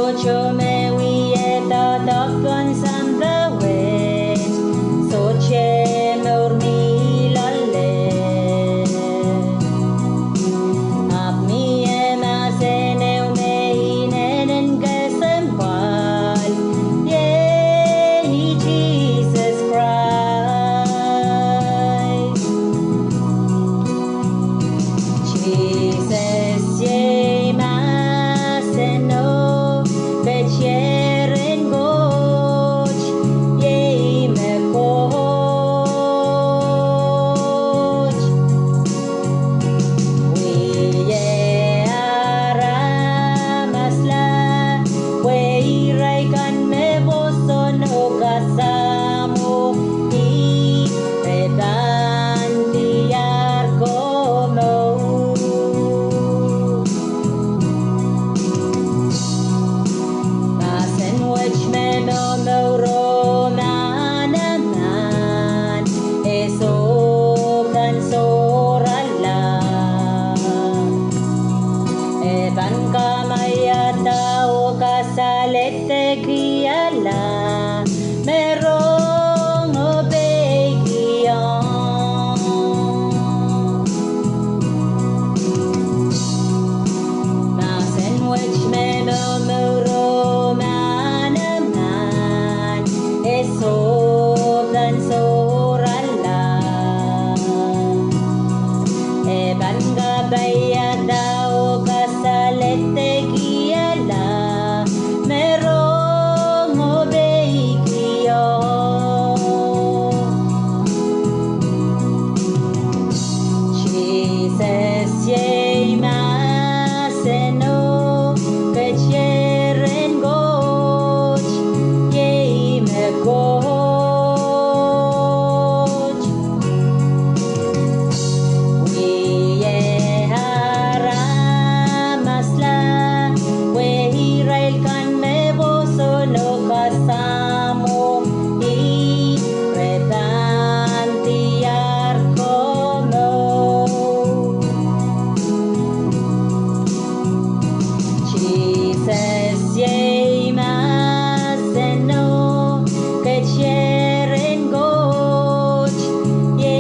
chocho me we eta dokon sam the wet so che mor mi lalle ap mi ema se ne me inen gesem wal yeah Jesus Christ Jesus ye maseno becheren goch ye me coach we ye aramasla we raikan me boson okasamo i pedantiar como Mahsen which me no Momour Manaman eso kan sorala eban kamayata o kasalete kriala merong obegion Mahsen which me no Momour Manaman eso kan sorala eban kabayada o kasalete kriala merong obegion Jesus ye maseno kecheren goch ye me coach we ye haramasla we Israel kan me bosono kasamo i retantiar como Jesus ye maseno kecheren goch ye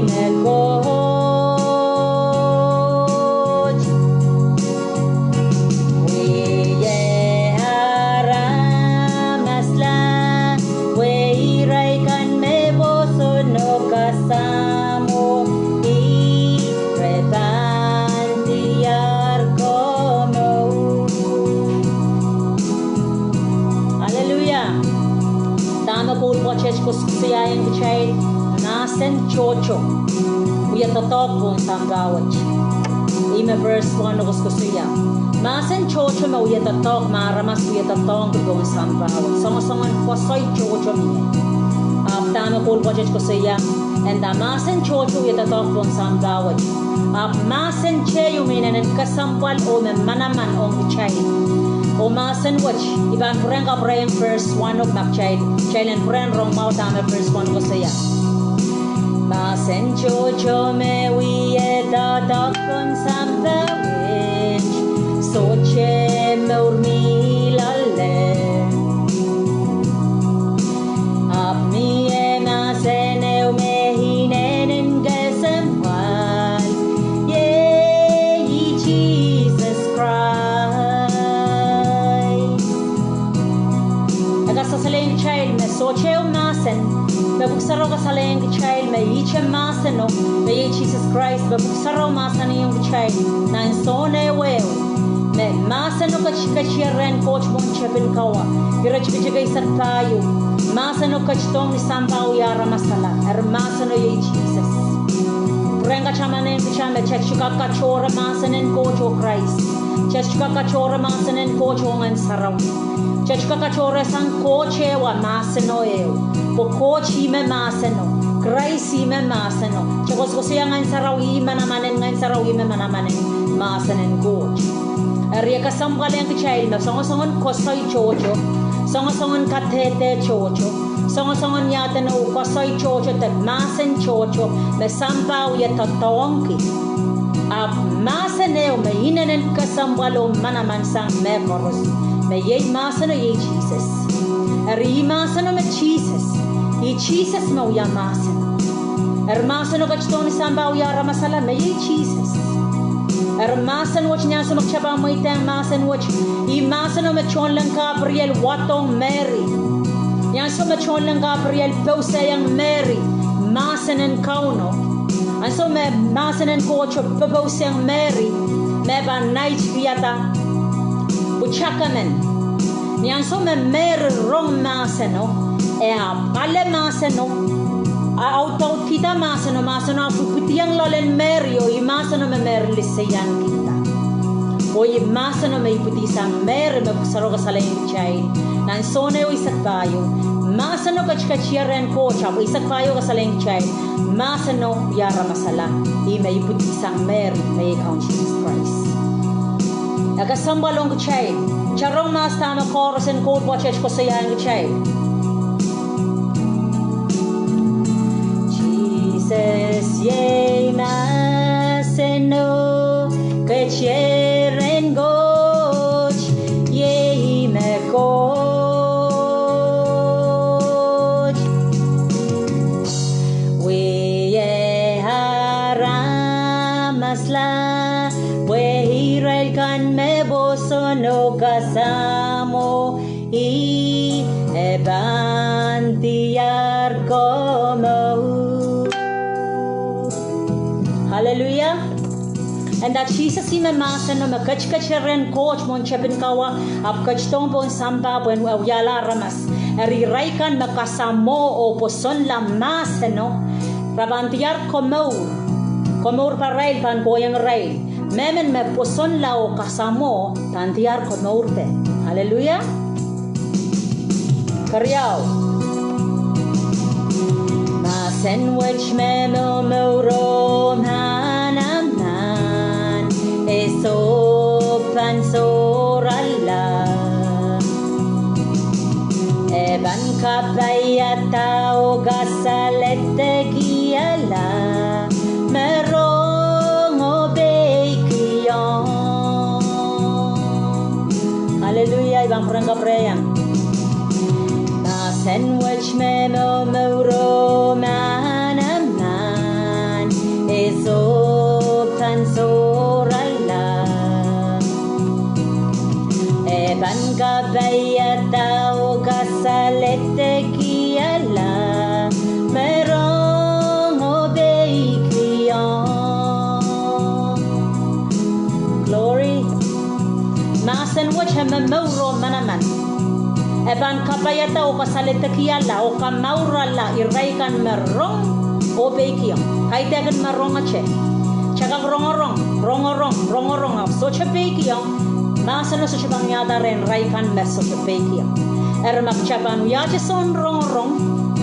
me coach we ye haramasla we raikan me bosono kasamo i retantiar como Hallelujah Tama po po church ko siya yung child Mahsen chocho uya tatok po sa gawat Ime verse 1 ko siya Mahsen chocho me uya tatok maramas uya tatong ko sa gawat Songo-songon po soy chocho miye Tama po po church ko siya And Mahsen chocho uya tatok po sa gawat Mahsen che yuminen kasampal o me manaman o child O Mahsen watch iban purang ka praying verse 1 of map child and purang rong mau tama verse 1 ko siya Mahsen chocho me we eta dakon sam the witch so che mor mi lalle ap mi Mahsen me hinen gesem wal yeah Jesus Christ Agasasaleng child me so cheo Mahsen babuksaraw kasaleng child me iche Mahsen no me Jesus Christ babuksaraw Mahsen yung child na insone well me Mahsen no kachiren coach bon chepin kawa girach bijigay sa tayo Mahsen no kachitong ni sampaw yara masala Mahsen no ye Jesus Prenga chamanen bichame chechika kachora Mahsen en coach o Christ chechika kachora Mahsen en coach o ngan saraw chechika kachora sang coach wa Mahsen no po coach me Mahsen no Christ me Mahsen no chekos ko siya ngan saraw Manaman ngan saraw Manaman Mahsen en coach Ria kasampal yang child na songon-songon kosoy chocho songon-songon katete chocho songon-songon yata na kosoy chocho tag Mahsen chocho me sampaw yata tongki ap Mahsen eo me hinanen kasampalo Manaman sang memoros me ye Mahsen ye Jesus. Mahsen me Jesus. Ye Jesus me ya Mahsen. Mahsen gachton samba ya ramasala me ye Jesus. Mahsen wach nya so makchaba moitang Mahsen wach I Mahsen me chonlang Gabriel watong Mary. Yang so me chonlang Gabriel pose yang Mary. Mahsen en kauno. And so me Mahsen en coach pose yang Mary. Me ba night viata. Buchakamen. Yang so me Mary wrong Mahsen no. Pale Mahsen no. Auto kita Mahsen no putiyang lolen Mary o I Mahsen me Mary lisayan kita. O I Mahsen me iputi sang Mary me kusaro kasalayang chay. Nan sone o isak bayo. Mahsen no kachkachiaren ko chap isak bayo kasalayang chay. Mahsen no yara masala. I me iputi sang Mary me count Jesus Christ. Agasambalong chay. Charong mas tama chorus and Koht watches ko sayang chay. Jesus ye Mahsen no kacheren goch ye me coach we ye haramasla we hiral kan me boso no kasamo I ebantiar como. Hallelujah. And that Jesus ime Mahsen no me kachkacheren coach mon chepin kawa ap kachton pon samba pon yala ramas eri raikan me kasamo o poson la Mahsen no rabantiar Momour parail pan goyang rail memen me poson la o kasamo tantiar Momour pe. Hallelujah. Karyao Mahsen which me Momour Manaman eso pansorala eban kapayata o gasalete giala merong obekiyon. Hallelujah. Ibang perangga prayang Mahsen which me Momour Manaman eso pansorala eban kabayata o kasalete kiala merong obeikiyon. Glory. Mahsen which Momour Manaman eban kabayata o kasalete kiala o kamaurala iraikan merong obeikiyon. Kaitagan marong ache. Chakang rongorong av socha pekiyon. Mahsen no socha bangyada ren raikan mes socha pekiyon. Ermak chapan uyache son rongorong.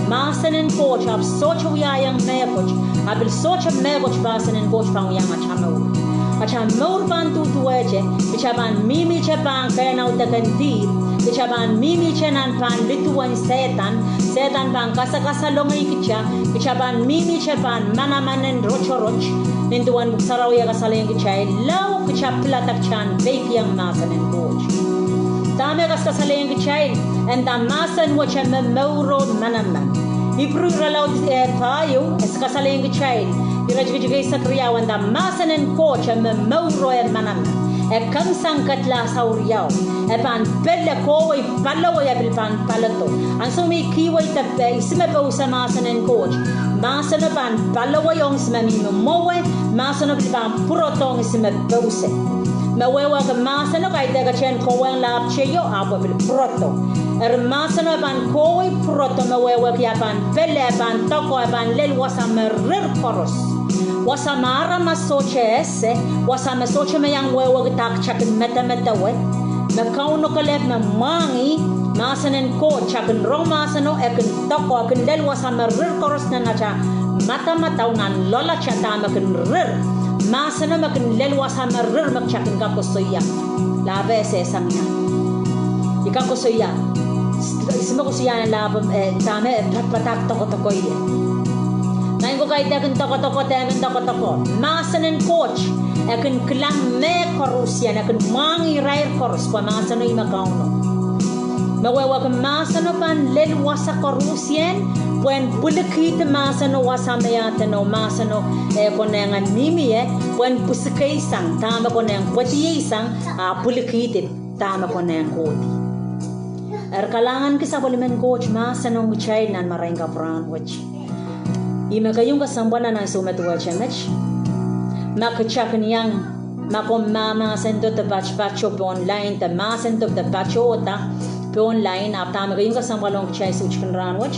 Mahsen en coach av socha uyayang mekoch. Abil socha mekoch Mahsen en coach pang uyang achamur. Achamur bantu tuweche. Bichaban mimi chapan kaya na utagantir. Bichaban mimi chenan pan lituan setan pan kasa longay kitcha. Bichaban mimi chapan Manaman and rochoroch. Nintuan buksaraw ya kasalayang kitchay law kitchapla takchan bakiyang Mahsen and coach. Tame kasalayang kitchay and the Mahsen which Momour Manaman. Ibru ralaw tayo es kasalayang kitchay. Dirajigay sa kriyaw and the Mahsen and coach Momour Manaman. Kang sangkat la sa uriyaw pan pelle ko ay palaw ay pan palato ang sumi kiway tape isme pa sa Mahsen and coach Mahsen pan palaw yung isme Momour Mahsen pan purotong isme pause mawewa ka Mahsen kay daga chen ko ang lap cheyo apo bil proto Mahsen pan ko ay proto mawewa kya pan pelle pan toko pan lel wasa merer koros wasamara masoche ese wasama soche me yang wewe tak chakin meta we me kauno kalep me mangi Mahsen en coach chakin rong Mahsen no ekin toko ekin del wasama rir koros na nacha mata nan lola chata makin rir Mahsen no makin lel wasama rir mak chakin ka kosoya la bese samya ika kosoya isma kosoya na la tame patak toko ye Nain ko kay dagan toko-toko. Mahsen and coach akan kelang me korusian akan mangi rair korus kwa Mahsen no imagauno mawewa ke Mahsen no pan lel wasa korusian when bulakit Mahsen no wasa meyate no Mahsen no konengan nimi when pusikay sang tama koneng pati sang bulakit tama koneng koti kalangan kita boleh mencoach Mahsen no ngucai nan marengka peran wach ima kayong kasambana na sumet wachamech makachak niyang makom Mahsen to bacho online ta Mahsen to bacho ta online apta kayong kasambalong chai suchkan ran wach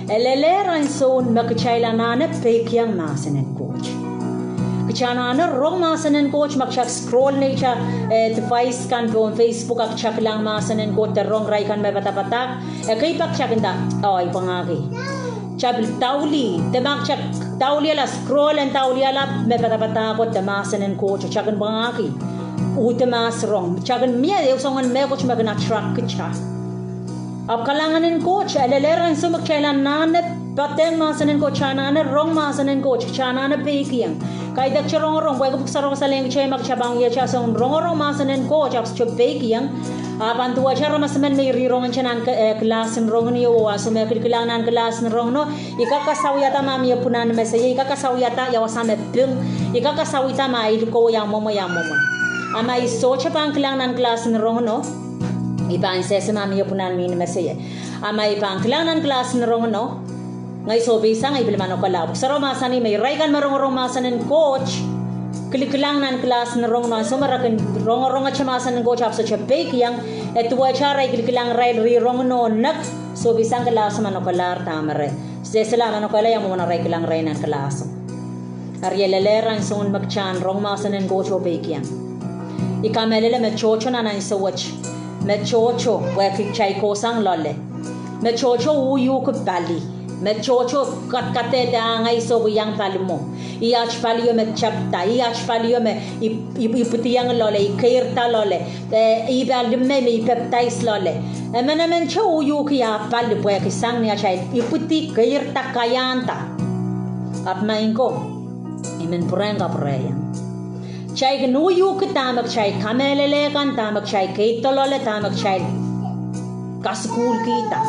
elele ran son makachai lanana pekyang Mahsen en coach kachanana rong Mahsen en coach makchak scroll nature device kan on Facebook ak chak lang Mahsen en coach rong rai kan may bata-bata kay pak chakinda ay pangagi chabil tauli temak chak tauli ala scroll and tauli ala may bata-bata ko te Mahsen en coach chakin pangagi utemas rong chakin miya usongan me coach magna track kicha ab kalangan en coach eleleran sumak chailan nanep pateng Mahsen en coach anana rong Mahsen en coach chanana pekiang kay dak charong rong boy ko sarong sa leng chay mak chabang ya cha song rong Mahsen en coach ab chup pekiang apan tuwa chara masmen may rirong chanan class en rong ni o aso me kilangan class en rong no ikakasawiyata mami punan mesay ikakasawiyata yawasame pung ikakasawita mai ko yang momo ama iso chapang kilangan class en rong no ipan sesa mami punan min mesay ama ipan kilangan class en rong no ngay so bisa ngay bilmano kalab saro masani may raigan marong Mahsen en coach kilang nan class na rong na so marakan rong at Mahsen en coach apso chapek yang etwa chara kilang rai ri rong no nak so bisang class mano kalar tamare sesela mano kala yang mo rai kilang rai nan class arieleleran son magchan rong Mahsen en coach opek yang ikamelele me chocho na nan so watch me chocho wa ki chai ko sang lolle me chocho uyu ko bali me chocho kate da ngai so yang palmo iach palio me chapta iach palio me iputiang lole ikairta lole ibalme me peptais lole Manaman cho uyu kya pal po ki sang niya chai iputi kairta kayanta at mainko imen purenga preyan chai gnuyu kitamak chai kamelele kan tamak chai kaitolole tamak chai kaskul kita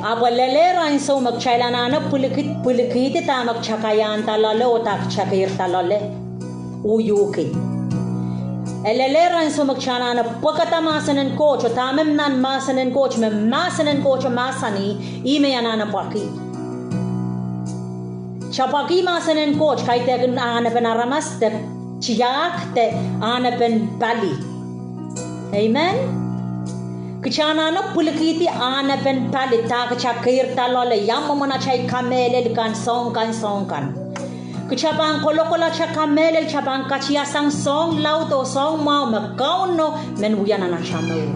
Abalelera in so magchailana pulikit tamak chakayan talale o tak chakir talale uyuki. Elelera in so magchana na pakata Mahsen en coach o tamem nan Mahsen en coach me Mahsen en coach masani ime anana paki. Chapaki Mahsen en coach kay te anapen aramas te chiyak te anapen bali. Amen. Kichana no pulikiti anapen palita kachakir talole yamamana chai kamele kan song kan kichapang kolokola chakamele chapang kachia sang song lauto song mau makau no menwuyana na chamur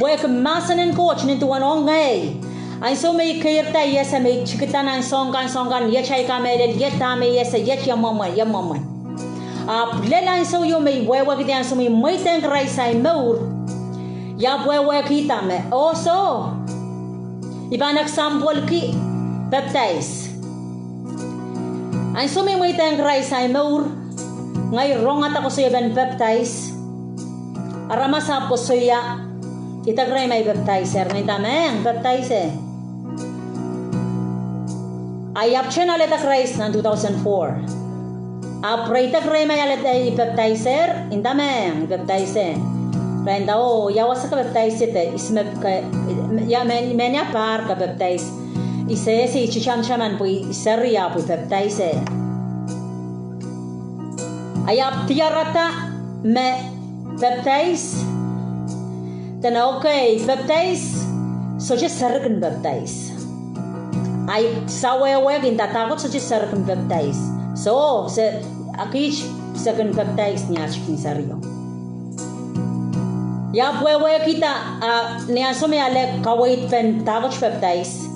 wek Mahsen en coach nintu wanong ngay ay so may kirta yes may chikita na song kan ye chai kamele ye tame yes ye yamama lela so yo may wewa kitian so may teng raisay maur ya bwe kita me also iban example ki baptize ay so may tang rai sai maur ngay rong ata ko so ben baptize arama sa po so ya itagray may baptizer ni tameng baptize ay option ale takray nan 2004 apray takray may ale baptizer indameng baptize Renda o yawas ka baptize te isme ya menya par ka baptize ise si chichaman po isaria po baptize ayap tiarata me baptize tana okay baptize so just sarkan baptize ay sawewe ginta takot so just sarkan baptize so se akich sarkan baptize niya chikin sario Ya bwe kita niya so may ale kawait pen tagoch baptize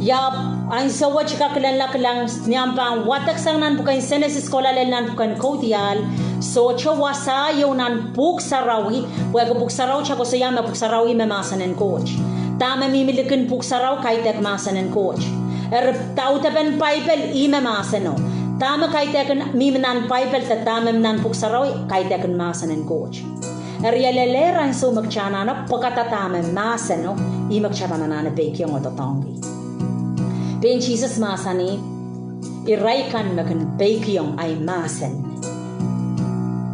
ya ang sawa chika kilan niyam pang watak sang nan bukan senes eskola len nan bukan Kotial so chawasa yo nan buk sarawi bwe ko buk saraw chako so yama buk sarawi me Mahsen en coach tama mimilikin buk saraw kay tek Mahsen en coach tauta pen paipel ime Mahsen no Tama kaitekan miminan Bible ta tama minan puksaraw kaitekan Mahsen and coach. Erialelera so magchana na pagkatama Mahsen no I magchana na bake yung ototongi. Ben Jesus Mahsani iraikan makan bake yung ay Mahsen.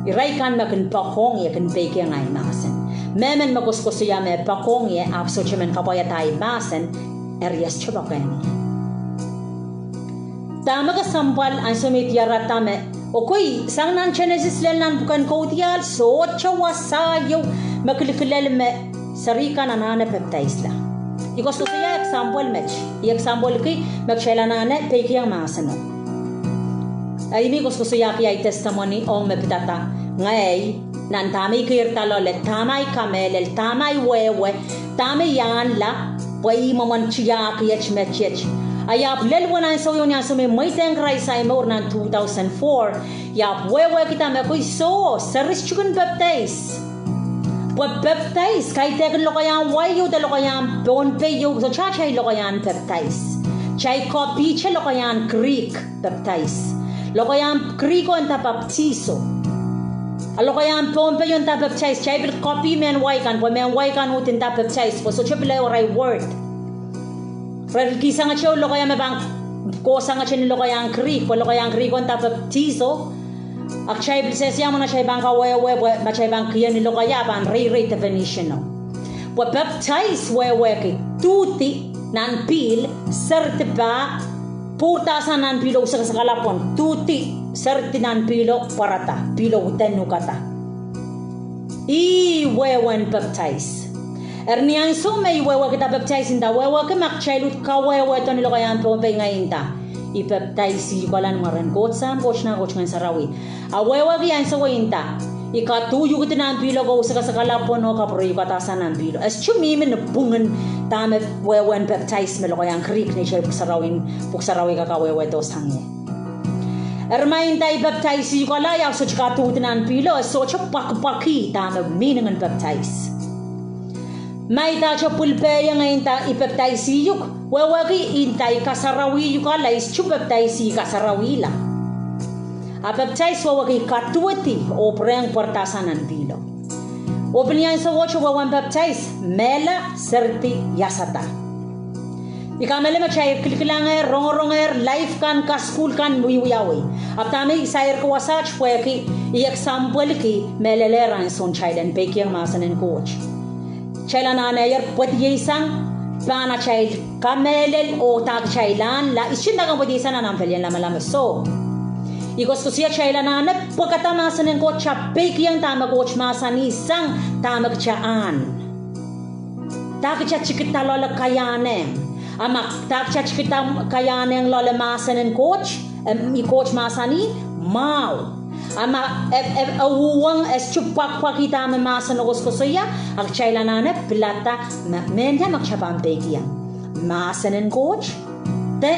Iraikan makan pakong yakan bake yung ay Mahsen. Memen maguskuso ya me pakong ye apso chemen kapaya tay Mahsen erias chubaken. Tama ka sampal ang sumitiara tame. Okoy, sang nan Genesis lelan bukan Kotial so chawasayo maklikilel me sarika nanane peptais la. Ikos to siya example match. I-example ki magshela nane peki ang Mahsen. Ay mi kos siya ki ay testimony ong me pitata. Ngay nan tamay kirtalo le tamay kamel tamay wewe tamay yan la way maman chiya ki yech ayap lelwana so yun yan so may teng raisa mo nan 2004 yap wewe kita me koy so service chukun baptize kay tekan lokayan wayo da lokayan bon peyo so chachay lokayan baptize chay copy che lokayan Greek baptize lokayan Greeko anta baptizo alo kaya pompe yung ta baptize chay bil copy men waikan utin ta baptize po so chepile oray word Fred kisa nga chow lo kaya me bang kosa nga chen lo kaya ang Greek lo kaya ang Greek on ta baptizo ak chay bil sesya mo na chay bang kawewe ma chay bang kiyan lo kaya ban re definition no po baptize wewe ki tuti nan pil certiba purta nan pilo sa kalapon tuti sertinan pilo parata pilo tenu kata I wewen baptize ernian so may wewa kita baptize inda wewa ke makchailut ka wewa to nilo kayan pompe ngayon ta I baptize I kalan ngaran coach na coach ngan sarawi a wewa ki yan so inta ikatuyo kita nan pilo ko sa kalapon no kapro ikatasan nan pilo as chumimin bungan tame wewen baptize melo kayang Greek ni siya puksarawi ka wewa to sangye Ermain tay baptize ko la ya so chika tutunan pilo so chapakpaki tama meaning and baptize. May ta chapulpe yang inta ibaptize yuk wawagi intay kasarawi yuk ala is chupaptize kasarawi la. A baptize wawagi katuati o preng portasanan pilo. Opinion sa wacho wawan baptize mela serti yasata. Ikamele machay kilkilanger rongonger life kan ka school kan wiyawi aptame sair ko wasach fue ki example ki meleleran son child peki Mahsen and coach chailana na yer potiyesang pana child kamelel o tag chailan la ishinda kan potiyesang nan felyan lama so ikos to siya chailana na pagkata Mahsen and coach peki ang tama coach Mahsen isang tama kchaan tag cha chikita lola kayane Amak tak chat kita kaya neng lola Mahsen and coach coach Mahsani mau ama uwang es chupak kita me Mahsen ogos kosoya ak chailana ne plata menya makchapam pekia Mahsen and coach te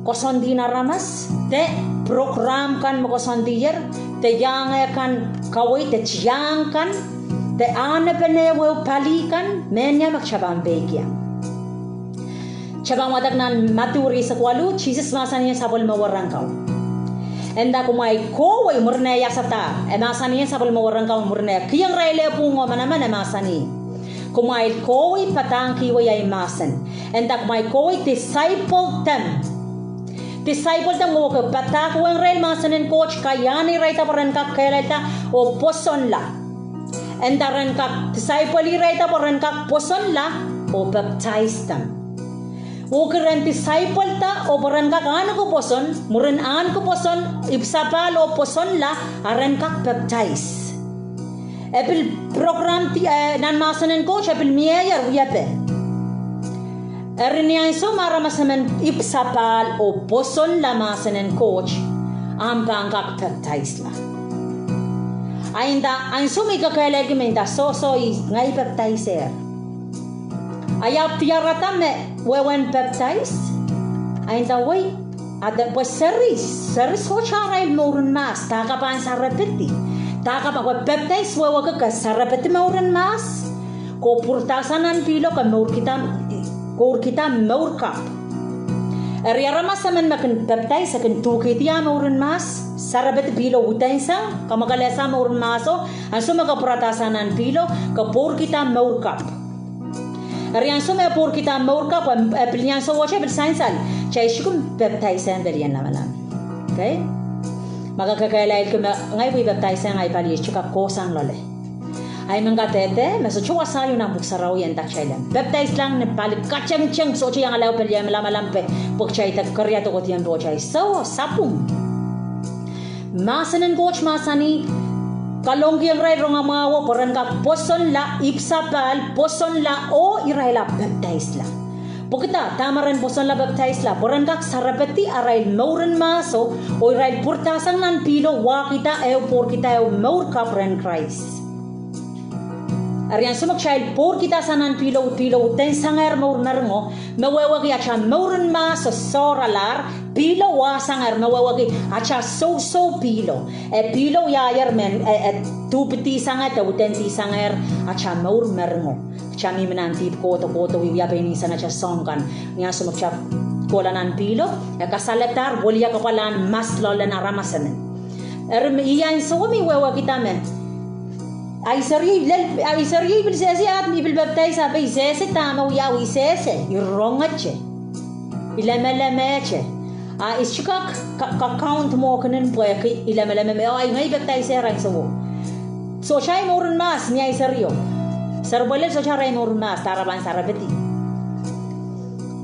kosondina ramas te program kan mokosondier te yang kan kawai te chiang kan te ane penewe palikan menya makchapam pekia Chabang wadak nan maturi sa kwalu, Jesus Mahsen niya sabol mawarang kau. Enda kumay ko way murne yasata, Mahsen niya sabol mawarang kau murne. Kiyang raile pungo manaman Mahsen ni. Kumay ko way patangki way ay Mahsen. Enda kumay ko way disciple them. Disciple them mo ko patak wang rail Mahsen and coach kayani raita paran kak kailata o poson la. Enda ran kak disciple raita paran kak poson la o baptize them. Ukuran disciple ta o baran ka ano ko poson muren an ko poson ibsapal o poson la aran ka baptize epil program ti nan Mahsen and coach epil miyer wiape ernian so mara masamen ibsapal o poson la Mahsen and coach am bangak baptize la ainda an so mi ka kalegi menda so ngai baptizer ayap tiarata me wewen baptize ainda way ada pues seris ho charay mourun mas taka pan sarapeti taka pa baptize wewa ka sarapeti mourun mas ko purtasanan pilo ka mour kita mour kap Riara masaman makan baptize akan tukitia maurun mas sarabet pilo utensang kamakalesa maurun maso anso makapuratasanan pilo kapur kita maurkap. Rian so mapur kita maurkap pilihan so wacha bersainsal cai shukum baptize an belian lamalam. Okay? Maka kakailail kuma ngai wi baptize ngai pali chuka kosang lole. Ay mga tete, maso chua sayo na buksaraw yan tak chailan. Baptize lang ne pali kachang-chang so yang alaw pali malamalampe pok chay tak karya to kot yan do chay. So sapung. Masanan coach masani kalonggi ang ray rong amawo poran ka poson la ipsapal poson la o iray la baptize la. Pokita tamaran poson la baptize la poran ka sarapati aray mauran maso o iray purtasang nan pilo wa kita eo por kita eo maur ka poran Christ. Arian sumak child por kita sanan pilo ten sanger maur narengo mawawagi acha maurun ma so soralar pilo wa sanger mawawagi acha so pilo pilo ya men tu peti sanger ta uten ti sanger acha maur narengo chami menanti koto wi ya beni sana cha songkan nya sumak cha kolanan pilo kasaletar bolia kapalan mas lolen aramasen iyan so mi wawa kita men ay sari bil sesi at mi bil baptize abe sesi tama uya wi sesi irongache ilamelamache ischukak ka count mo kanen poek ilamelame ay ngai baptize ran so chay morun mas ni ay sario sarbole so chay morun mas taraban sarabeti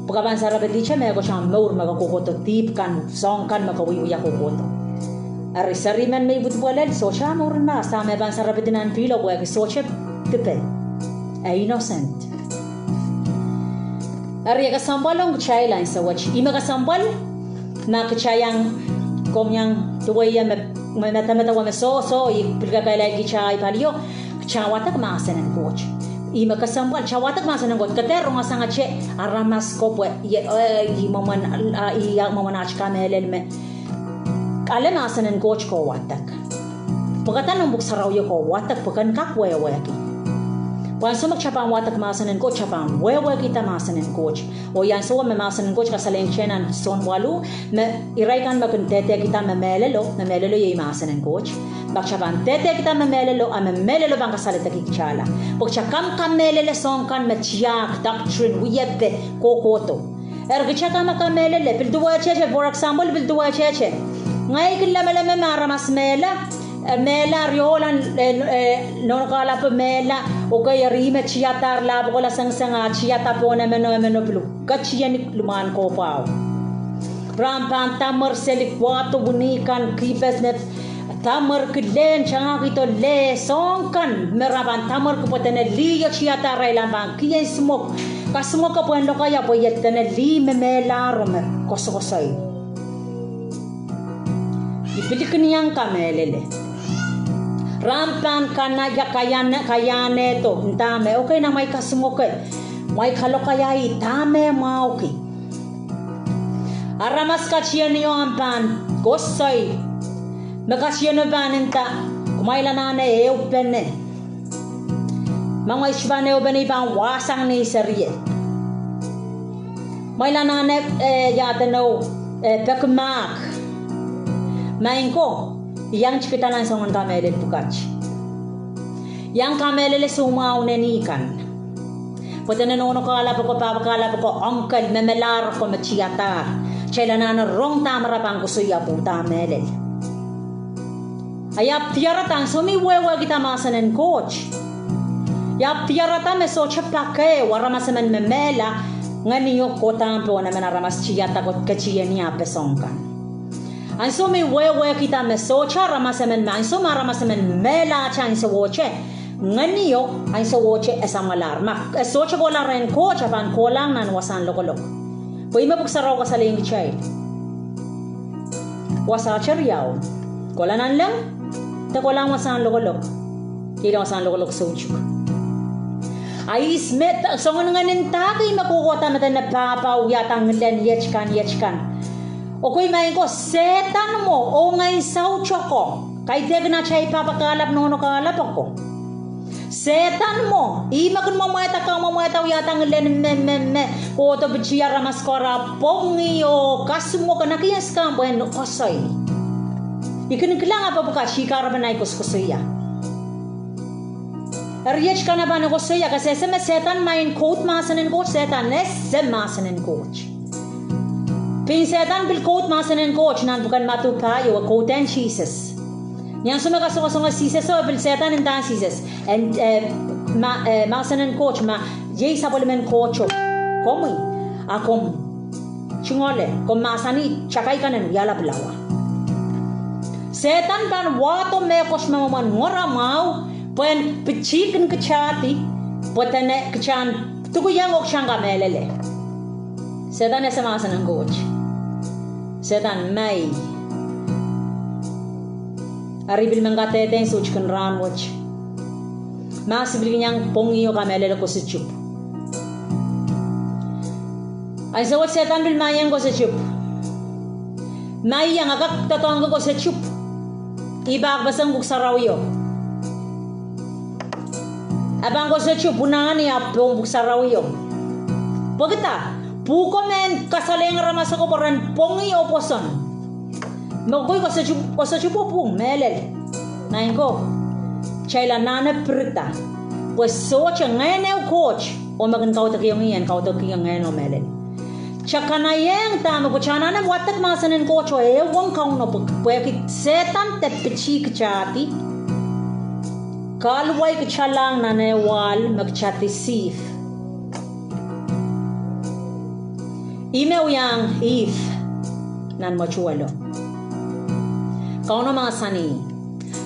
pagaban sarabeti che me ko cham mor magakokoto tip kan song kan magawi uya kokoto Arisari man may butbolel socha morun mas tama ban sarabetinan pilo wag socha tipe innocent Ari ka sambalong chailan sa watch ima ka sambal na kachayang komyang tuwaya matamata wa so ipilga kay lagi chay palio chawatak masanan coach ima ka sambal chawatak masanan coach katero nga sanga che aramas ko po maman achka melel me alam asanan coach ko watak pagkatan ng buksaraw ko watak pagkan kakwe ki Wan so magchapang watak masanan coach chapang wewe kita masanan coach o yan so masanan coach kasaleng chenan son walu me iraikan makuntete kita memelelo yey masanan coach bakchapang tete kita memelelo bang kasalita kikchala pagchakam kamelele song kan machiak doctrine wiyete kokoto ergichaka makamelele bilduwa cheche for example bilduwa cheche ngai killa maramas mela riolan non kala pe mela o kay rime chiatar la bola sangsanga chiata pona meno plu kachian luman ko pao rampan tamar selik wato bunikan kipes net tamar kiden changa kito le songkan meraban tamar ko potene liya chiata railan bang kien smok kasmo ko pon lo kaya po yetene li mela romer kosokosay Ipilikin yang kamelele. Rampan kana ya kayane to ntame okay na may kasmoke. May kalokayai tame mauki. Aramas kachiyan yo ampan gosay. Makasyan banenta kumaila na eupene. Mga isbane ubeni bang wasang ni seriye. Maila na yata no pekmak. Main ko, yang chipitanan sa mga kamelele pukach. Yang kamelele sumaw nenikan. Pwede na nono kalap ko, papakalap ko, uncle, memelar ko, machiyata. Chayla na rong tamarapang ko suya po tamelele. Ayap tiyaratan, sumiwewe kita masanan coach. Yap tiyaratan, meso chapake, waramasaman memela, nga niyo ko tampo na menaramas chiyata ko kachiya niya pesongkan. Anso may wewe kita mesocha ramasamen anso maramasamen mela chan sa woche nganiyo ay sa woche esang alarma socha ko la ren ko chapan ko lang nan wasan lokolok pwede mapuksaraw ka sa ling child wasa chariyaw ko lang ta ko lang wasan lokolok kila wasan lokolok sochuk ay ismet so nga nintaki makukota mata na papa uyatang len yechkan Okoy main ko setan mo o ngay sao choko kay deg na chay papakalap no kalap ako setan mo imagun mamata ka mamata yatang len me O to bicara maskora pongi o kasumo kanaki yang skampo en kosoi. Ikan kelang apa buka shikar benai koskosoya. Riech kana bana kosoya kasi sema setan main Koht Mahsen en Koht setan nes sem Mahsen en Koht. Pin setan bil Koht Mahsen en Koht nan bukan matu payo o Koht en Jesus. Yang semua kasong Jesus so bil setan en tan Jesus en Mahsen en Koht ma ye sabolimen Koht. Komi akom chingole kom masani chakai kanen yala belawa. Setan pan wato me kosma man ngora mau pen pichikin kechati potane kechan tuku yang okshanga melele. Setan esa Mahsen en Koht. Setan mai aribil mengate ten suchkan ran watch. Masibil yang pongiyo kamelele ko sechup. Ay sa wat setan bil mayang ko sechup. Mayang agak tatong ko sechup. Ibag basang buksarawiyo. Abang ko sechup punani apong buksarawiyo. Pagkita puko men kasaleng ramasa ko paran pongi oposon. Magoy ko sechup pung melel. Nain ko. Chaila nana prita. Pues socha ngayon coach. O magan kau tak yung iyan kau tak yung ngayon o melel. Chakana yang tama ko chana na watak Mahsen en Koht e wong kau no pweki setan te pichi kachati. Kalway kachalang na ne wal magchati sif. Imew yang if nan machuelo. Kau no mga sani.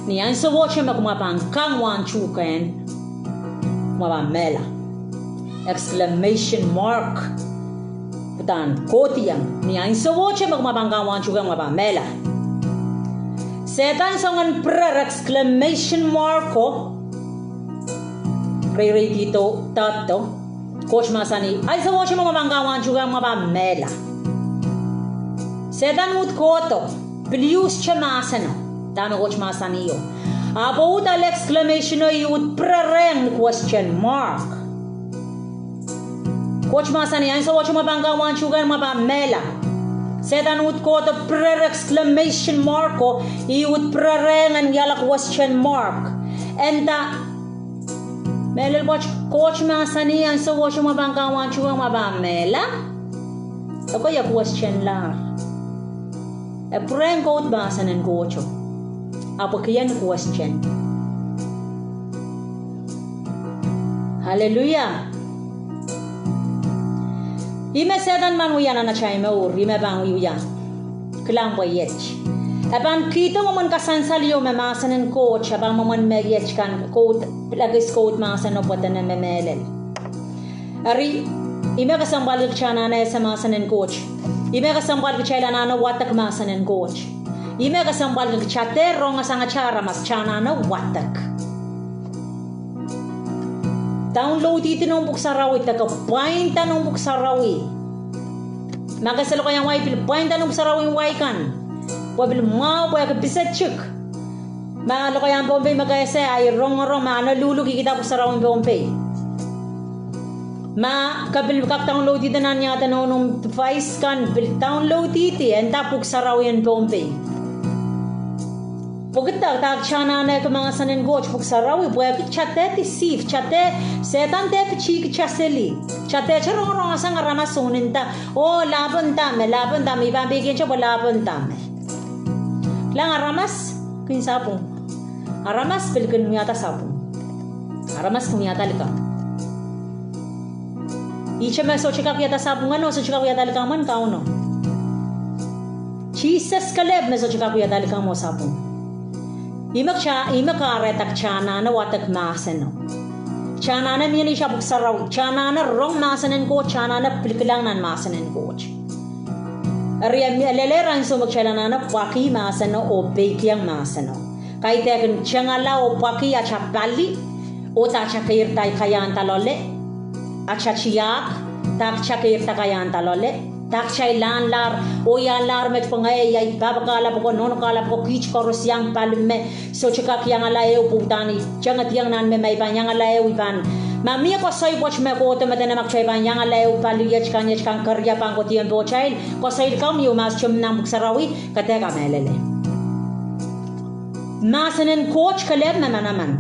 Ni ang sa watch magmapang kang wan chuken. Mabamela. Exclamation mark. Dan Koht yang ni ang sa watch magmapang wan chuken mabamela. Setan songan prayer exclamation mark ko. Re dito tato. Coach Masani ay sa watch magmapang wan chuken mabamela. Setan ut koto. Bilius cha Mahsen. Dami Coach Mahsen yo. Apo ut al exclamation o ut prayer question mark. Coach Mahsen ay sa watch magmapang wan chuken mabamela. Setan ut ko the prayer exclamation mark ko iut prayer ngan yala question mark. Enta melel Coach Mahsen ay sa watch magmapang wan chuken mabamela. Ako ya question la. E prayer Koht Mahsen en Koht. Apo kiyan question. Hallelujah. Ime setan man uyana na chay Momour, ime bang uyan. Kelang boyech. Aban kita momon kasansaliyo me Mahsen en Koht, abang momon meyech kan Koht, lagis Koht Mahsen opotan me melel. Ari ime kasambal chana na sa Mahsen en Koht. Ime kasambal chayla na watak Mahsen en Koht. Ime kasambal chate ronga sanga chara mas chana na watak. Download ito nung buksarawi, taga-point nung buksarawi. Magasalo kayang waibil, point nung buksarawi waikan. Wabil mau, waya ka bisat chuk. Maalo kayang Bombay magayase, ay rong-rong, maanalulugi kita buksarawi Bombay. Kabil kak-download ito na niya nung device kan, bil download ito, enta buksarawi Bombay. Pagkita tag chana na Mahsen en Koht buksarawi buaya ki chate ti sif chate setan te pichi ki chaseli chate charong sang rama soninta o labon tame iba bigyan siya labon tame lang aramas kin sapong aramas pilkin miyata sapong aramas kumiyata lika icha me so chika kiyata sapong ano so chika kiyata lika man kauno Jesus kaleb me so chika kiyata lika mo sapong imak karetak chana na watak Mahsen no. Chana na miyani siya buksaraw. Chana na rong Mahsen en Koht. Chana na pilkilang nan Mahsen en Koht. Ariya leleran so magchala na paki Mahsen no o bekiang Mahsen no. Kahit yakin changala o paki acha pali o ta chakir tay kayan talole. Acha chiyak tak chakir takayan talole. Tak chay lanlar o yan lar met pangay ay babakala ko nono kala ko kich koros yang palme so chika yang alayo putani jangat yang nan me may banyang alayo iban Mamia ko soy watch me ko to madana makchay ban yang alay palu yach kan karya pang ko tiempo child ko soy kam yu mas chum nam buksarawi katega melele Mahsen coach kaleb me Manaman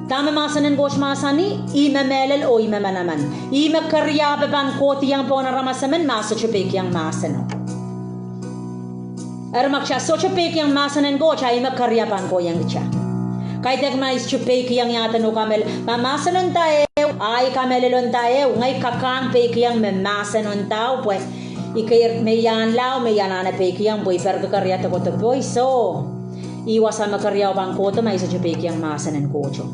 Tama Mahsen coach masani ima melel o ima Manaman ima karya beban ko tiyang po na ramasamen maso chupik yang Mahsen Ermakcha so chupik yang Mahsen coach ay ima karya pan ko yang cha Kay tek mais chupik yang yata no kamel Mahsen tayo ay kamelelon tayo ngay kakang pek yang me Mahsen tayo pues ikayr me yan lao me yanana pek yang boy perga karya to ko to boy so Iwasan makaryaw bang koto may isa chupik yang Mahsen kocho.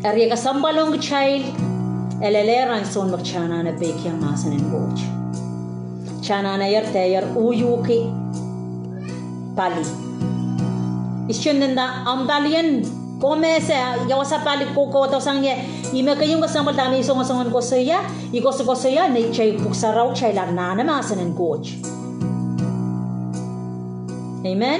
Ariya kasambalong child, eleleran son magchana na pek yang Mahsen kocho. Chana na yar uyuki pali. Isyun nanda amdalian kome se yawasa pali koto sangye ime kayong kasambal dami songon ko saya ikoso ko saya na chay puksaraw chay larna na Mahsen kocho. Amen.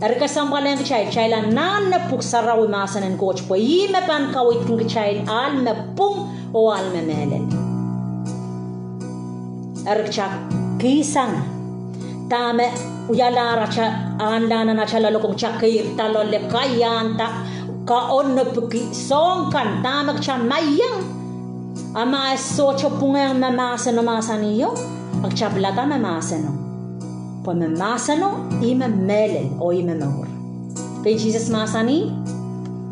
Erika sambalan ke child nan na puksarawi Mahsen coach po me pan kawit king child al me pung o al me melel. Erika pisang tame uyala racha andana na chala lokong chakir talo le kayanta ka onno puki songkan tame cha mayang ama socho pungang na Mahseniyo ak chablata na Mahseno. Po me Mahseno ima melel o ima Momour. Kay Jesus masani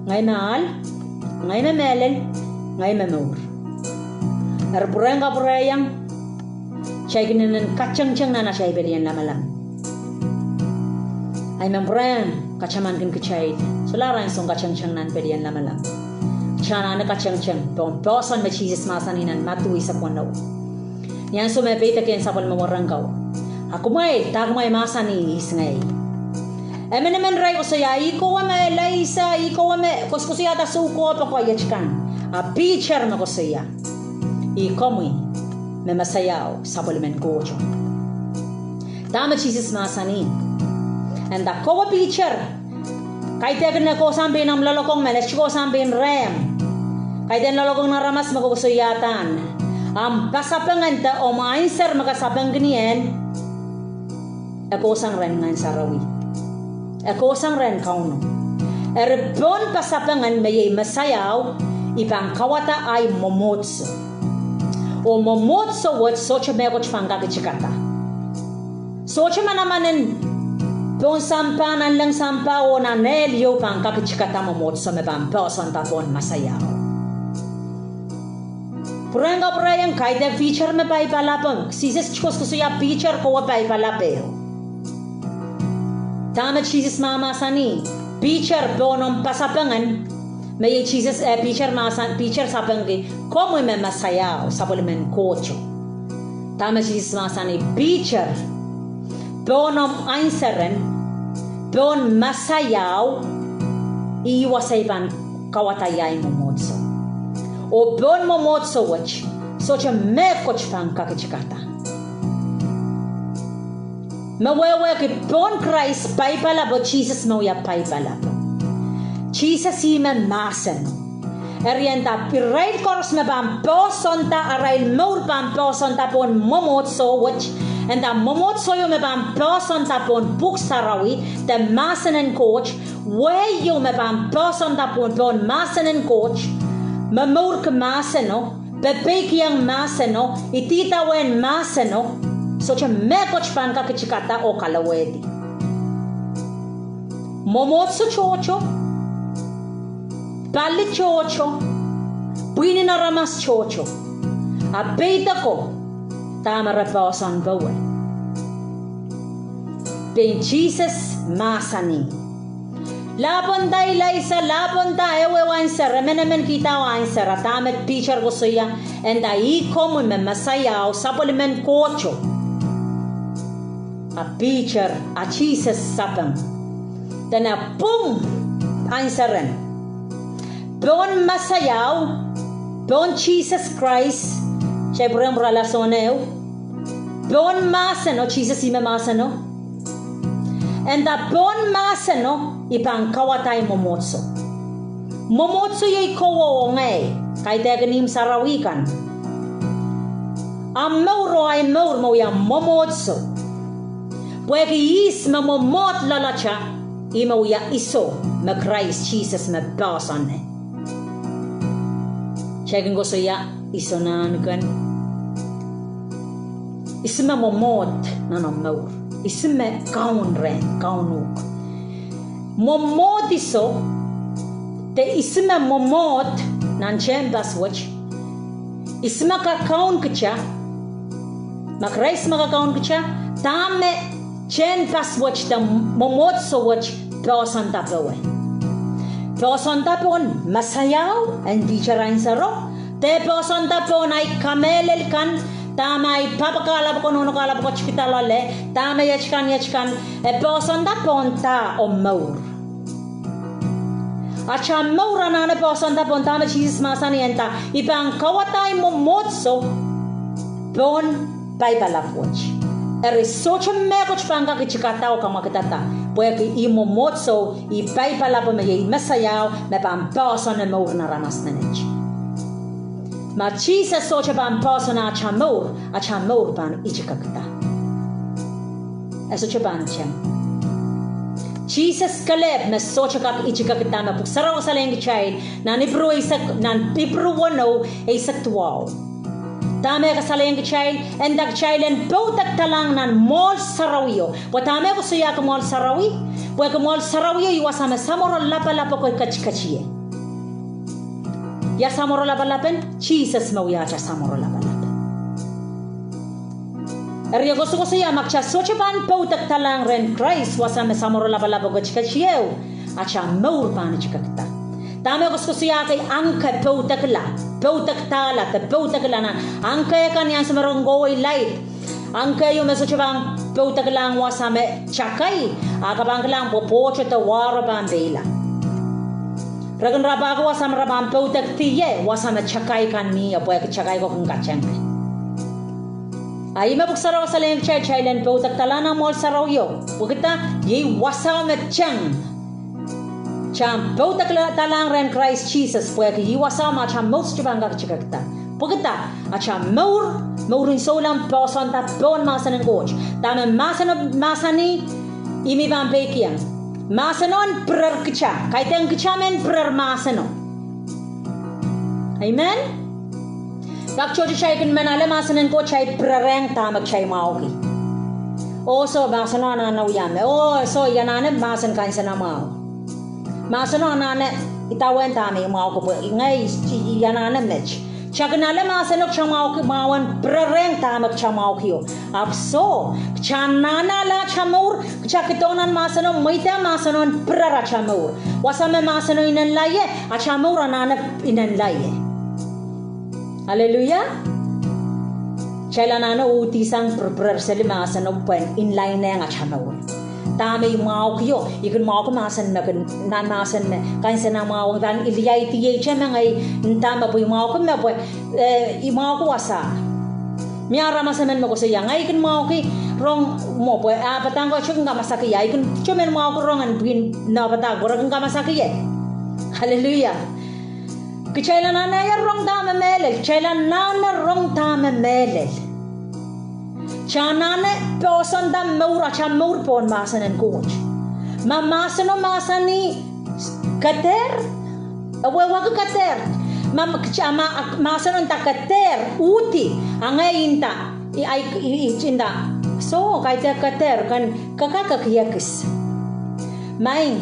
ngay maal ngay me melel ngay me Momour. Erburenga burayang chay ginanan kachang-chang na chay berian lamalam. Ay membrang kachaman kin kachay. Sularan song kachang-chang nan berian lamalam. Chana na kachang-chang. Poson me Jesus masani nan matui sa puno. Yan so me beta ken sa pal mawarangkaw. Aku may tagmay masani isngay. Emenemen ray ko saya iko ame laisa iko ame kuskusiya ta suko pa ko yachkan. A pitcher na ko saya. Iko mo me masayaw sa polimen kocho. Tama Jesus masani. And the ko pitcher kay teg na ko sambi nam lalokong meles ko sambi rem. Kay den lalokong na ramas magkusuyatan. Am kasapangan ta o mainser makasapang ganyan. Ako sang ren ngan sarawi. Ako sang ren kauno. Erbon pasapangan may masayaw ipang kawata ay momotso. O momotso wat socha mekot fanga kichikata. Socha manamanen don sampanan lang sampa o nanelyo pang kakichikata momotso me pampo santa pon masayaw. Purenga purayang kaida feature me pay palapon. Sises chikos kusuya feature ko wa pay palapeo. Tama Jesus mama sani pitcher bonom pasapangan may Jesus pitcher masan pitcher sapangi como me masayaw sa polimen kocho Tama Jesus masani pitcher bonom ainseren bon masayaw iwasayban kawatayay momotso o bon momotso wach socha me koch fan kakichikata Mawewe ki bon Christ pay pala bo Jesus mawya pay pala bo. Jesus ima Mahsen. Erienta pirait koros me bam posonta arail Momour bam posonta pon momotso which and the momotso yo me bam posonta pon buksarawi the Mahsen coach where yo me bam posonta pon Mahsen coach Momour ke Mahseno bebek yang Mahseno itita wen Mahseno Socha mekoch pan ka kichikata o kalawedi. Momotso chocho. Pali chocho. Pwini na ramas chocho. Abeita ko. Tama rapawasan bawe. Ben Jesus masani. Lapon tayo laisa, lapon tayo wewanser. Menemen kita wanser. Atamet pitcher ko suya. And I komo me masayaw sa polimen kocho. A pitcher, a Jesus sapang. Then a boom, answeren. Bon masayaw, bon Jesus Christ, siya burang relasoneo. Bon Mahsen, o Jesus ima Mahsen, no? And the bon Mahsen, no? ipang kawatay momotso. Momotso yoy kowo ngay, kay teganim sarawikan. Amauro ay maur mo ya momotso. Pwede is mamomot lalacha, imaw ya iso, ma Christ Jesus ma basan ne. Chegin ko ya iso na nukan. Isma momot na maur. Isma kaun ren, kaunuk. Momot iso, te isma momot nan chembas wach. Isma ka kaun kcha, ma Christ ma ka kaun kcha, tame chembas wach ta momot so wach basan tapawe. Basan tapon masayaw and dicharain saro. Te basan tapon ay kamelel kan. Tama ay papakalap ko nono kalap ko hospital ale. Tama yachkan. E basan tapon ta o maur. Acha maur anane basan tapon tama Jesus masani enta. Ipang kawatay momotso bon paipalap watch. Eri socho meko chpanga kichikata o kama kitata. Pwede i momotso i paipalap me ye mesayaw me pang basan e maur na ramas nanech. Ma Jesus socha ban pasana achamor ban ichikakta. Eso chaban chem. Jesus kaleb me socha kak ichikakta me puksaraw sa leng child nan ibro isak nan ibro wano isak tuaw. Tame ka sa leng child and that child and botak talang nan mol sarawiyo. Watame ko suya ka mol sarawi. Pwe ka mol sarawiyo iwasame samoro lapa ko kachikachiye. Ya samoro labalapen, Jesus mau ya cha samoro labalapen. Ria gosto ya makcha soche ban pautak talang ren Christ wasame samoro labalapo ko chikachieu. Acha maur ban chikakta. Tame gosto ya kay angka pautak tala, te pautak na. Angka kan yang semeronggoy light. Angka yung mesoche ban pautak lang wasame chakai. Akabang lang popoche te waro ban bela. Ragan rabago wasam rabam pautak tiye wasam chakai kan mi apoy chakai ko kung kachang. Ay mabuksaraw sa leng chailen pautak talana mol saraw yo. Bukita ye wasaw met chang. Cham pautak talang ren Christ Jesus poy ki wasaw ma cham most chibanga chikakta. Bukita acham maurin solam pasan ta bon masan ngoch. Tama masani imi ban pekian. Masanon prer kcha. Kaiteng kcha men prer masano. Amen? Kak chojo chay kin manale masanan ko chay prereng tamak chay mauki. O so masano ananaw yame. O so yanane masan kain sa namao. Masano anane itawen tami mauko po. Ngay yanane mech. Chagnale masanok chamauki mawan prereng tamak chamauki yo. Apso chanana la chamur chakitonan masano moita masanon prera chamur. Wasame masano inan laye a chamur anana inan laye. Hallelujah. Chailanana utisang prer seli masano pen in line nga chamur. Tami mauki yo. Ikun mauki masan mekan nan masan me kain sana mawang dan iliyay tiye cheme ngay tama po mauki me po mauki wasa. Miara masamen mo ko siya ngay ikun mauki rong mo po patang ko chung kamasaki ya ikun chumen mauki rong an bin na patang ko rong kamasaki ye. Hallelujah. Kichailan na ya rong tama melel. Kichailan na rong tama melel. Chanane person da maura cha maur pon masanan coach. Ma masano masani kater. Awa kater. Ma masanon ta kater uti angayinta i cinda. So kaita kater kan kakakakiyakis. Main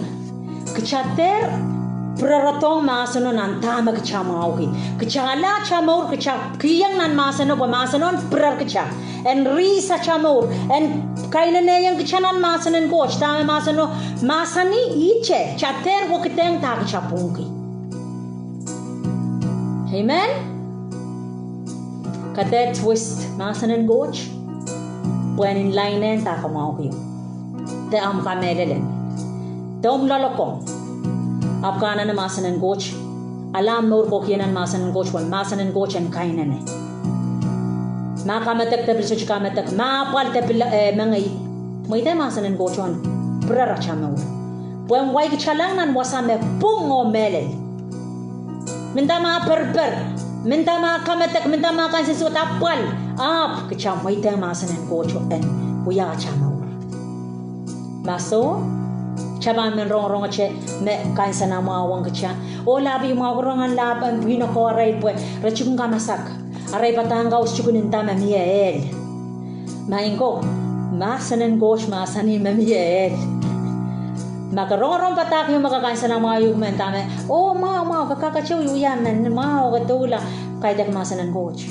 kachater Praratong masano nan tama kachamauki. Kachala chamor kiyang nan masano pa masanon prar kacha. And risa chamor and kainane yang kachanan masanan coach tama masano masani iche chater wo kiteng ta kachapunki. Amen. Kate twist masanan coach. When in line ta kamauki. Te am kamelelen. Dom lalokong. Afghanan masanan goch alam nor kokianan masanan goch wan masanan goch and kainane ma kamatak tabil such kamatak ma pal tabil mangai moita masanan goch wan prara chamau When white chalang nan wasame pung o melel. Mintama perper. Mintama kametek. Mintama kan sesuatu apal. Ap kecam waiteng masan en kocho en uya chamaur. Maso chaban men rong che me kan sana mawang kecha. O labi mawarongan laban bino ko aray pwe. Rachung kamasak. Aray patanga uschukun intama miel. Mainko masan en koch masanin miel. Makarong patak yung makakain ng mga yung mentame. Oh, mau kakakachaw yung yan. Mau katula. Kaya dak masan ng coach.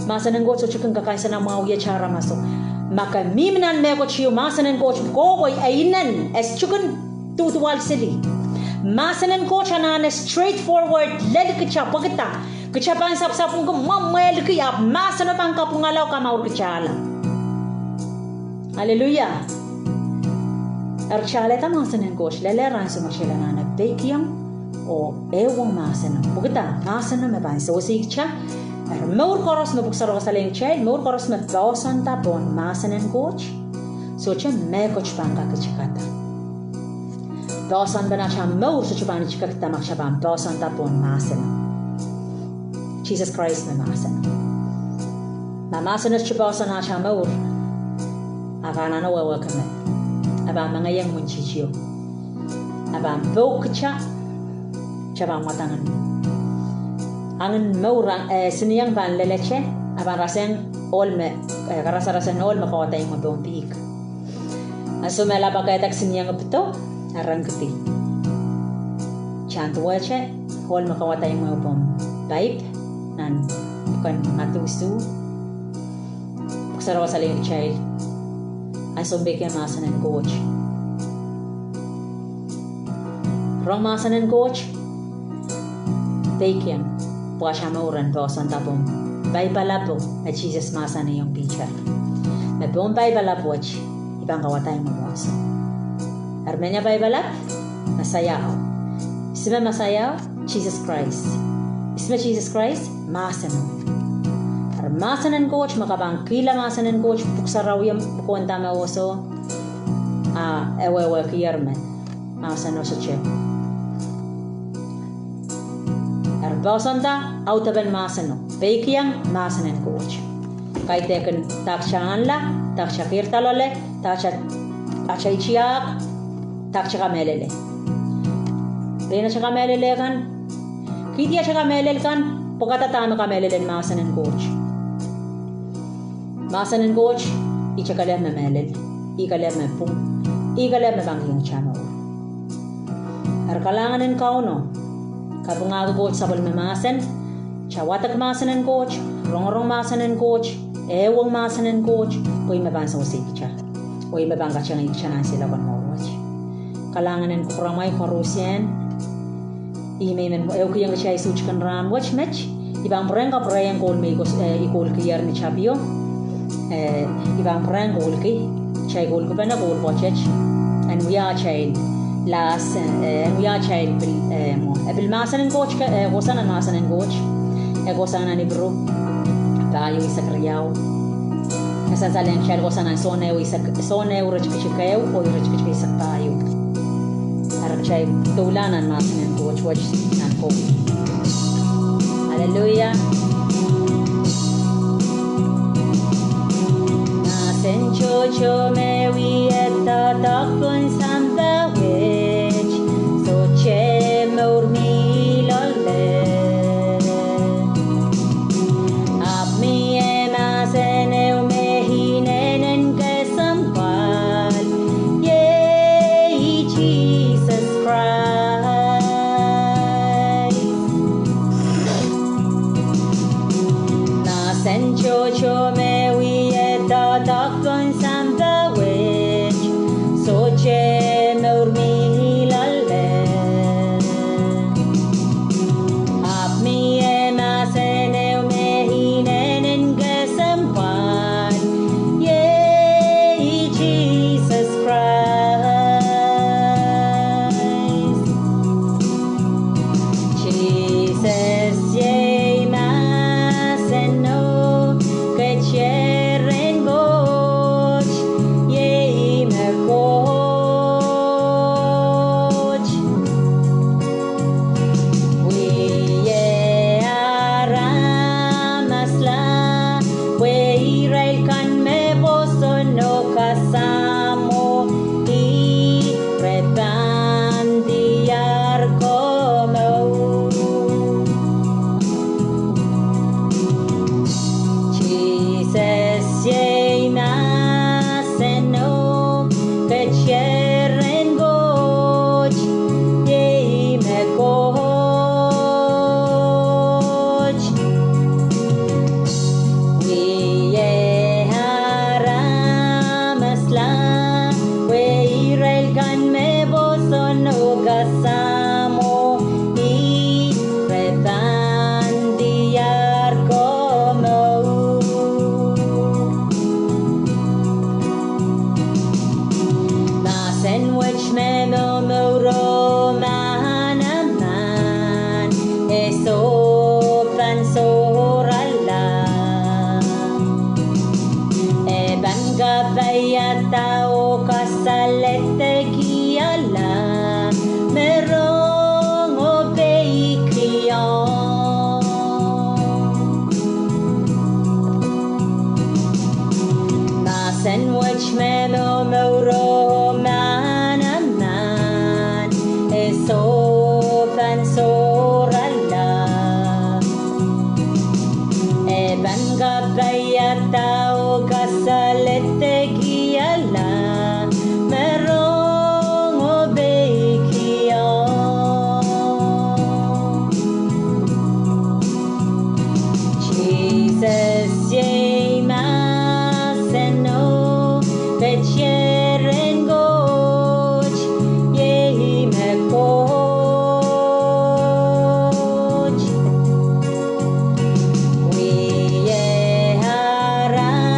Masan ng coach so chukang kakain ng mga uya chara maso. Makamiminan me coach yung masan ng coach. Kokoy ainan. Es chukang tutuwal sili. Masan ng coach anan straightforward. Lali kacha pagkita. Kacha pa ang sapsapong kong mamayal kaya. Masan na pang kapungalaw ka maur kachala. Hallelujah. Archale ta masanen gosh leleran so machelana na bekiam o ewang masanen bugta masanen me ban so sikcha mour koros me buksaro saleng child mour koros me bausan ta bon masanen goch so che me goch banga kachikata bausan bana cha mour so che ban chikata makshaban bausan ta bon masanen Jesus Christ me masanen ma masanen che bausan na cha mour agana no wa kame abang mangayang munchichio abang bokcha chabang matangan angin maurang seniyang ban leleche abang raseng olme rasa-rasa olme kawata yung mabong piik aso mela bakayak seniyang beto arang keti chanto wache olme kawata yung mabong baib nan bukan matusu buksarawa sa ling child aso beke masanen coach. Rong masanen coach. Beke puasha mauran dosan tapong. Baibalapo na Jesus masan yung picture. Na buong baibalapoch ibang kawatay mo moso. Armenia baibalap masayaw. Isma masayaw Jesus Christ. Isma Jesus Christ masan. Masanen coach makabang kila masanen coach buksaraw yung bukuan tama oso ewe kiyarman masano sa che erbausan ta autaben masano bekiang masanen coach kay teken takshaan la takshakir talole takshaichiak takshakamelele rena chakamelele kan kitia chakamelele kan pokata tama kamelele masanen coach masanen coach ichakaler na melel ikaler na pum ikaler na bangyang chamo arkalanganen kauno kabungaga coach sabol me masen chawatak masanen coach rong masanen coach ewang masanen coach koy mabansa usikcha koy mabanga chang ikchanan sila kon mawach kalanganen kuramay korusyen imemen ew kiyang chay suchkan ram watch match ibang prenga prayang kol me ikol kiyar ni chabio ibang perang golki, chay golki bana gol watchech, and we are child last, and we are child bil masanen coach gosan an masanen coach, gosan an ibro, tayo isak riyaw, asa salen child gosan an sone urach kichikayo o urach kichikisak tayo, arab chay tulanan masanen coach watch an ko, hallelujah. Sencho me we etta takun samba wech so che maur mi lolle ap mi ema seneu me hinenen kesambal ye Jesus Christ na sencho me we takun samba which me Momour Manaman eso pansorala e bangabaya o kasalete giala merong obeikion Mahsen which me Momour Manaman eso pansorala e bangabaya o kasalete giala merong obeikion Jesus ye Mahsen o Betjeren goch ye me Koht we ye haramasla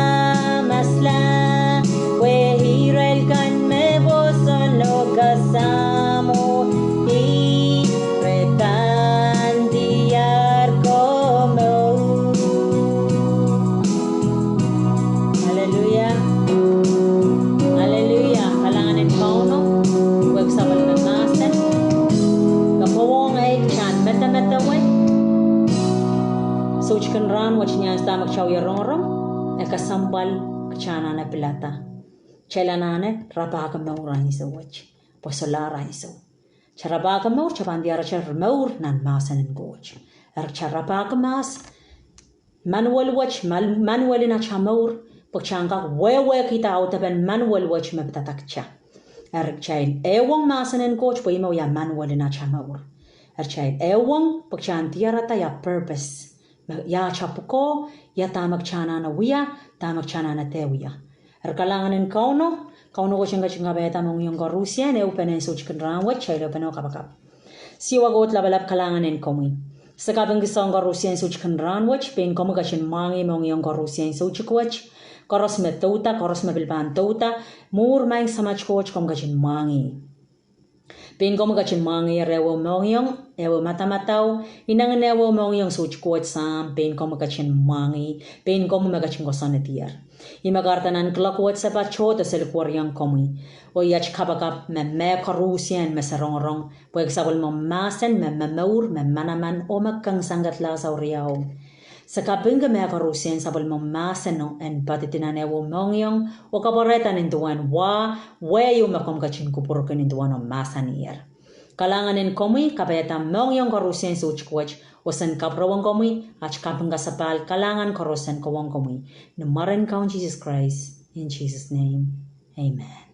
we hirel kan me bosono kasamo I pretandiar como Hallelujah Hallelujah kalanganin kauno wag sa wala ng Mahsen kapawong ay chan meta way so chicken ran wach niya stomach chow yarong e kasambal kachana na pilata chelanane rabaka Momour iso wach posolara iso charabaka Momour chabandiara char Momour nan Mahsen en goch charabaka mas manual wach manual na cha Momour pagchanga wewe kita autaban manual wach mabtatakcha chain ewang Mahsen en goch po imo ya manual na cha Momour chain ewang pagchantiara ta ya purpose ya chapuko ya tamak chana na wiya tamak chana na tewiya kalanganin kauno wachinga beta mong yung Rusia ne upenen so chicken ranwat chaylo peno kapakap Siohwa got labalap kalanganin komi sakabang gisong Rusia so chicken ranwat pen komo gachin mangi mong yung Rusia so chikwach koros me tota koros me bilban tota mur maing samach coach kom gachin mangi pen komo gachin mangi rewo mongyong ewo matamatao inang newo mongyong so chikwach sam pen komo gachin mangi pen komo magachin gosanetier imagartanan klakwat sa pachota sa lukuaryang komi o yach kabakap me karusian me sarong puwag sa mo Mahsen me Momour me Manaman o magkang sangat la sa uriyaw sa kapinga me karusian sa mo Mahsen no en patitinanewo mongyong o kaparetan ninduan weyo makom kachin kupurkan ninduan o Mahsen iyer kalanganin komi kapayetan mongyong karusian sa uchikwach o san kaprawang komi at kapinga sapal kalangan karusian kawang komi Numaran kaun Jesus Christ in Jesus name amen